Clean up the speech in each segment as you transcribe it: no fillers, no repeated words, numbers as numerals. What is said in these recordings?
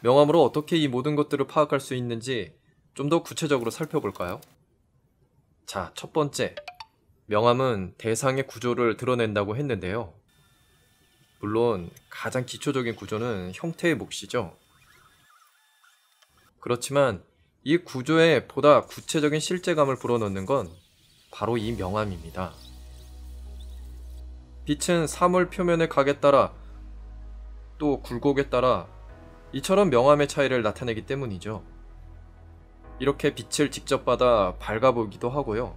명암으로 어떻게 이 모든 것들을 파악할 수 있는지 좀 더 구체적으로 살펴볼까요? 자, 첫 번째. 명암은 대상의 구조를 드러낸다고 했는데요. 물론 가장 기초적인 구조는 형태의 몫이죠. 그렇지만 이 구조에 보다 구체적인 실제감을 불어넣는 건 바로 이 명암입니다. 빛은 사물 표면의 각에 따라 또 굴곡에 따라 이처럼 명암의 차이를 나타내기 때문이죠. 이렇게 빛을 직접 받아 밝아 보이기도 하고요.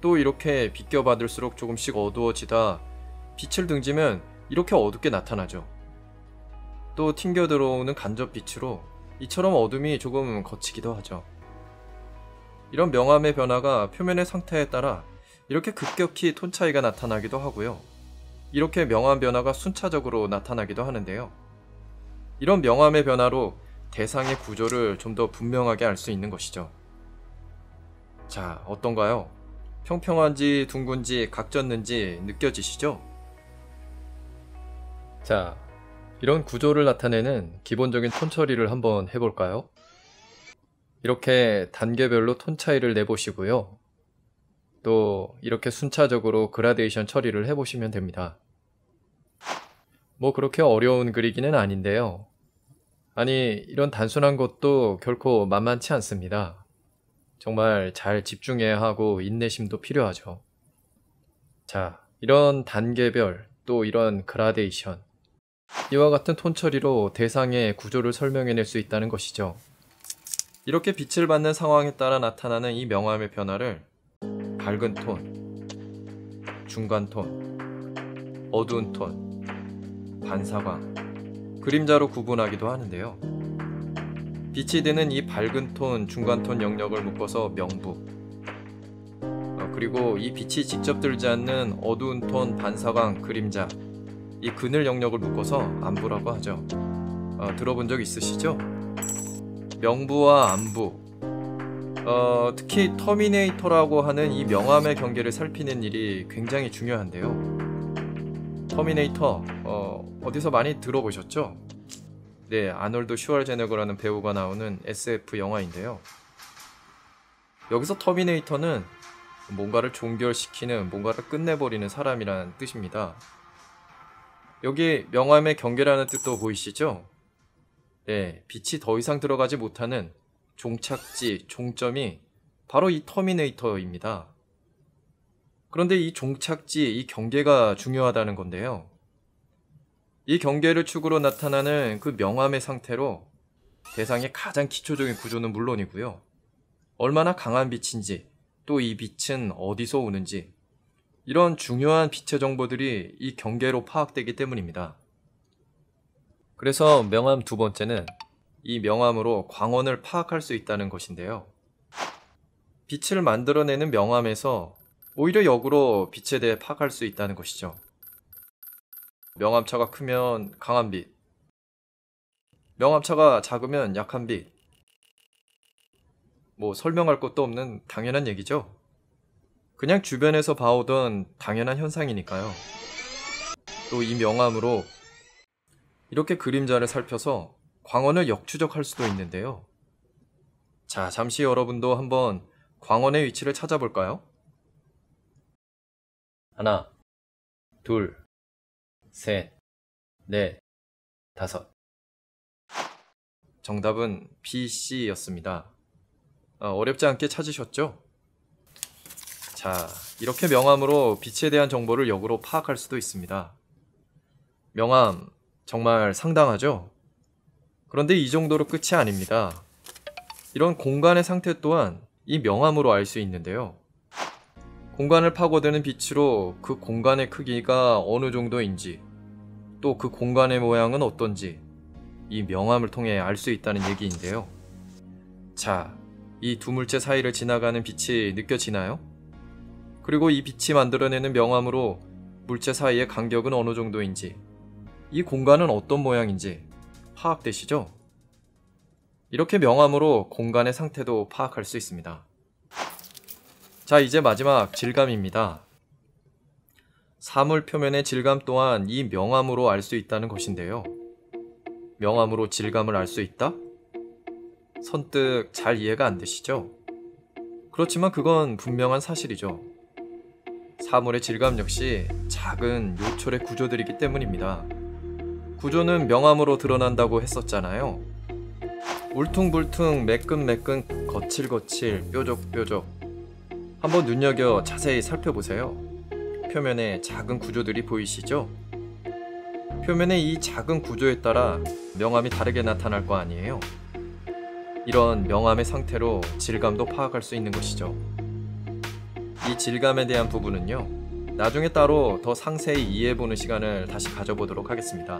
또 이렇게 비껴받을수록 조금씩 어두워지다 빛을 등지면 이렇게 어둡게 나타나죠. 또 튕겨 들어오는 간접 빛으로 이처럼 어둠이 조금 걷히기도 하죠. 이런 명암의 변화가 표면의 상태에 따라 이렇게 급격히 톤 차이가 나타나기도 하고요. 이렇게 명암 변화가 순차적으로 나타나기도 하는데요. 이런 명암의 변화로 대상의 구조를 좀 더 분명하게 알 수 있는 것이죠. 자, 어떤가요? 평평한지 둥근지 각졌는지 느껴지시죠? 자, 이런 구조를 나타내는 기본적인 톤 처리를 한번 해볼까요? 이렇게 단계별로 톤 차이를 내보시고요. 또 이렇게 순차적으로 그라데이션 처리를 해보시면 됩니다. 뭐 그렇게 어려운 그리기는 아닌데요. 아니, 이런 단순한 것도 결코 만만치 않습니다. 정말 잘 집중해야 하고 인내심도 필요하죠. 자, 이런 단계별 또 이런 그라데이션, 이와 같은 톤 처리로 대상의 구조를 설명해낼 수 있다는 것이죠. 이렇게 빛을 받는 상황에 따라 나타나는 이 명암의 변화를 밝은 톤, 중간 톤, 어두운 톤, 반사광, 그림자로 구분하기도 하는데요. 빛이 드는 이 밝은 톤, 중간 톤 영역을 묶어서 명부, 그리고 이 빛이 직접 들지 않는 어두운 톤, 반사광, 그림자, 이 그늘 영역을 묶어서 안부라고 하죠. 들어본 적 있으시죠? 명부와 안부, 특히 터미네이터라고 하는 이 명암의 경계를 살피는 일이 굉장히 중요한데요. 터미네이터, 어디서 많이 들어보셨죠? 네, 아놀드 슈왈제네거라는 배우가 나오는 SF 영화인데요. 여기서 터미네이터는 뭔가를 종결시키는, 뭔가를 끝내버리는 사람이라는 뜻입니다. 여기 명암의 경계라는 뜻도 보이시죠? 네, 빛이 더 이상 들어가지 못하는 종착지, 종점이 바로 이 터미네이터입니다. 그런데 이 종착지, 이 경계가 중요하다는 건데요. 이 경계를 축으로 나타나는 그 명암의 상태로 대상의 가장 기초적인 구조는 물론이고요. 얼마나 강한 빛인지, 또 이 빛은 어디서 오는지, 이런 중요한 빛의 정보들이 이 경계로 파악되기 때문입니다. 그래서 명암 두 번째는 이 명암으로 광원을 파악할 수 있다는 것인데요. 빛을 만들어내는 명암에서 오히려 역으로 빛에 대해 파악할 수 있다는 것이죠. 명암차가 크면 강한 빛, 명암차가 작으면 약한 빛. 뭐 설명할 것도 없는 당연한 얘기죠. 그냥 주변에서 봐오던 당연한 현상이니까요. 또 이 명암으로 이렇게 그림자를 살펴서 광원을 역추적할 수도 있는데요. 자, 잠시 여러분도 한번 광원의 위치를 찾아볼까요? 하나, 둘, 셋, 넷, 다섯. 정답은 B, C였습니다. 어렵지 않게 찾으셨죠? 자, 이렇게 명암으로 빛에 대한 정보를 역으로 파악할 수도 있습니다. 명암, 정말 상당하죠? 그런데 이 정도로 끝이 아닙니다. 이런 공간의 상태 또한 이 명암으로 알 수 있는데요. 공간을 파고드는 빛으로 그 공간의 크기가 어느 정도인지, 또 그 공간의 모양은 어떤지 이 명암을 통해 알 수 있다는 얘기인데요. 자, 이 두 물체 사이를 지나가는 빛이 느껴지나요? 그리고 이 빛이 만들어내는 명암으로 물체 사이의 간격은 어느 정도인지, 이 공간은 어떤 모양인지 파악되시죠? 이렇게 명암으로 공간의 상태도 파악할 수 있습니다. 자, 이제 마지막 질감입니다. 사물 표면의 질감 또한 이 명암으로 알 수 있다는 것인데요. 명암으로 질감을 알 수 있다? 선뜻 잘 이해가 안 되시죠? 그렇지만 그건 분명한 사실이죠. 사물의 질감 역시 작은 요철의 구조들이기 때문입니다. 구조는 명암으로 드러난다고 했었잖아요. 울퉁불퉁, 매끈매끈, 거칠거칠, 뾰족뾰족. 한번 눈여겨 자세히 살펴보세요. 표면에 작은 구조들이 보이시죠? 표면의 이 작은 구조에 따라 명암이 다르게 나타날 거 아니에요. 이런 명암의 상태로 질감도 파악할 수 있는 것이죠. 이 질감에 대한 부분은요, 나중에 따로 더 상세히 이해해보는 시간을 다시 가져보도록 하겠습니다.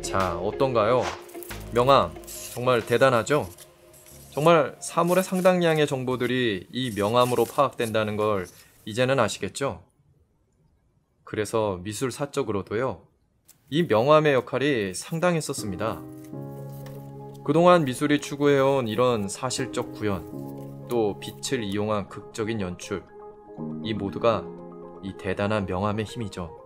자, 어떤가요? 명암, 정말 대단하죠? 정말 사물의 상당량의 정보들이 이 명암으로 파악된다는 걸 이제는 아시겠죠? 그래서 미술사적으로도요, 이 명암의 역할이 상당했었습니다. 그동안 미술이 추구해온 이런 사실적 구현, 또 빛을 이용한 극적인 연출, 이 모두가 이 대단한 명암의 힘이죠.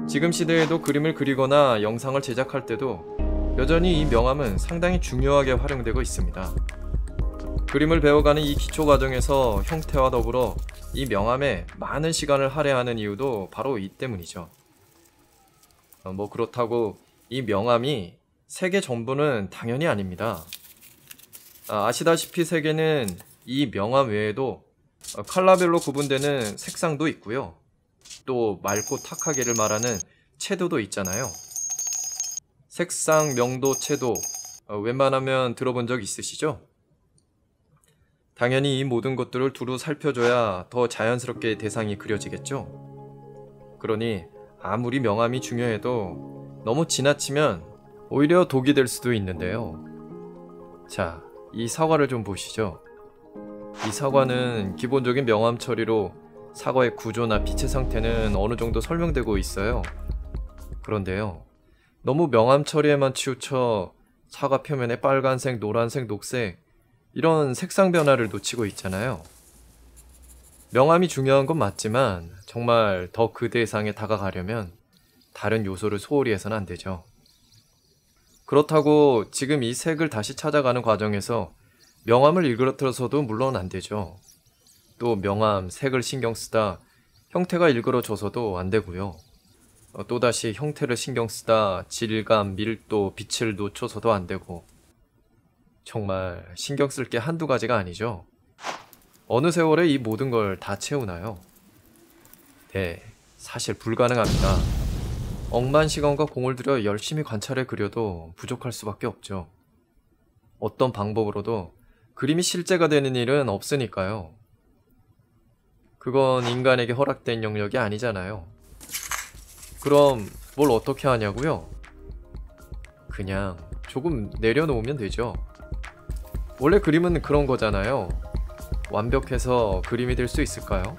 지금 시대에도 그림을 그리거나 영상을 제작할 때도 여전히 이 명암은 상당히 중요하게 활용되고 있습니다. 그림을 배워가는 이 기초 과정에서 형태와 더불어 이 명암에 많은 시간을 할애하는 이유도 바로 이 때문이죠. 그렇다고 이 명암이 색의 전부는 당연히 아닙니다. 아시다시피 색에는 이 명암 외에도 컬러별로 구분되는 색상도 있고요. 또 맑고 탁하게를 말하는 채도도 있잖아요. 색상, 명도, 채도, 웬만하면 들어본 적 있으시죠? 당연히 이 모든 것들을 두루 살펴줘야 더 자연스럽게 대상이 그려지겠죠. 그러니 아무리 명암이 중요해도 너무 지나치면 오히려 독이 될 수도 있는데요. 자, 이 사과를 좀 보시죠. 이 사과는 기본적인 명암 처리로 사과의 구조나 빛의 상태는 어느 정도 설명되고 있어요. 그런데요, 너무 명암 처리에만 치우쳐 사과 표면에 빨간색, 노란색, 녹색 이런 색상 변화를 놓치고 있잖아요. 명암이 중요한 건 맞지만 정말 더 그 대상에 다가가려면 다른 요소를 소홀히 해서는 안 되죠. 그렇다고 지금 이 색을 다시 찾아가는 과정에서 명암을 일그러뜨려서도 물론 안 되죠. 또 명암, 색을 신경 쓰다 형태가 일그러져서도 안 되고요. 또다시 형태를 신경 쓰다 질감, 밀도, 빛을 놓쳐서도 안 되고, 정말 신경 쓸 게 한두 가지가 아니죠. 어느 세월에 이 모든 걸 다 채우나요? 네, 사실 불가능합니다. 억만 시간과 공을 들여 열심히 관찰해 그려도 부족할 수밖에 없죠. 어떤 방법으로도 그림이 실제가 되는 일은 없으니까요. 그건 인간에게 허락된 영역이 아니잖아요. 그럼 뭘 어떻게 하냐고요? 그냥 조금 내려놓으면 되죠. 원래 그림은 그런 거잖아요. 완벽해서 그림이 될 수 있을까요?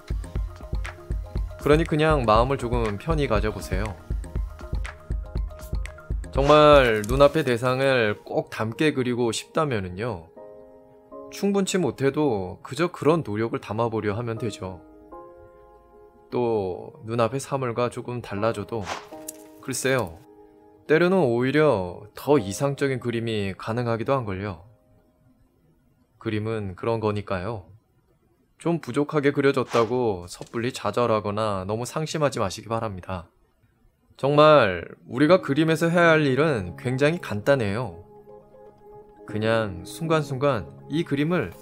그러니 그냥 마음을 조금 편히 가져보세요. 정말 눈앞의 대상을 꼭 닮게 그리고 싶다면은요, 충분치 못해도 그저 그런 노력을 담아보려 하면 되죠. 또 눈앞의 사물과 조금 달라져도 글쎄요, 때로는 오히려 더 이상적인 그림이 가능하기도 한걸요. 그림은 그런 거니까요. 좀 부족하게 그려졌다고 섣불리 좌절하거나 너무 상심하지 마시기 바랍니다. 정말 우리가 그림에서 해야 할 일은 굉장히 간단해요. 그냥 순간순간 이 그림을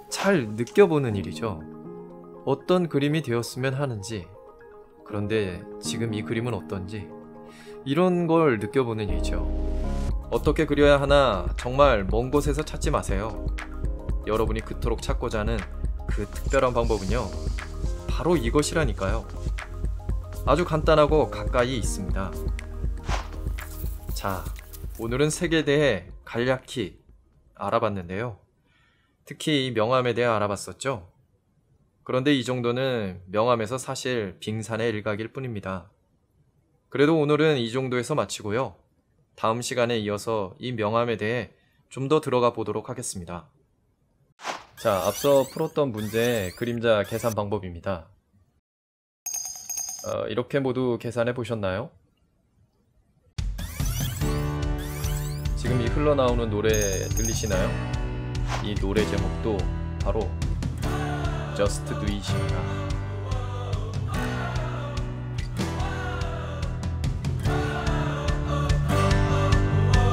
잘 느껴보는 일이죠. 어떤 그림이 되었으면 하는지, 그런데 지금 이 그림은 어떤지, 이런 걸 느껴보는 일이죠. 어떻게 그려야 하나 정말 먼 곳에서 찾지 마세요. 여러분이 그토록 찾고자 하는 그 특별한 방법은요, 바로 이것이라니까요. 아주 간단하고 가까이 있습니다. 자, 오늘은 색에 대해 간략히 알아봤는데요. 특히 이 명암에 대해 알아봤었죠. 그런데 이 정도는 명암에서 사실 빙산의 일각일 뿐입니다. 그래도 오늘은 이 정도에서 마치고요. 다음 시간에 이어서 이 명암에 대해 좀 더 들어가 보도록 하겠습니다. 자, 앞서 풀었던 문제의 그림자 계산 방법입니다. 이렇게 모두 계산해 보셨나요? 지금 이 흘러나오는 노래 들리시나요? 이 노래 제목도 바로 Just Do It입니다.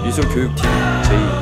미술교육팀 제2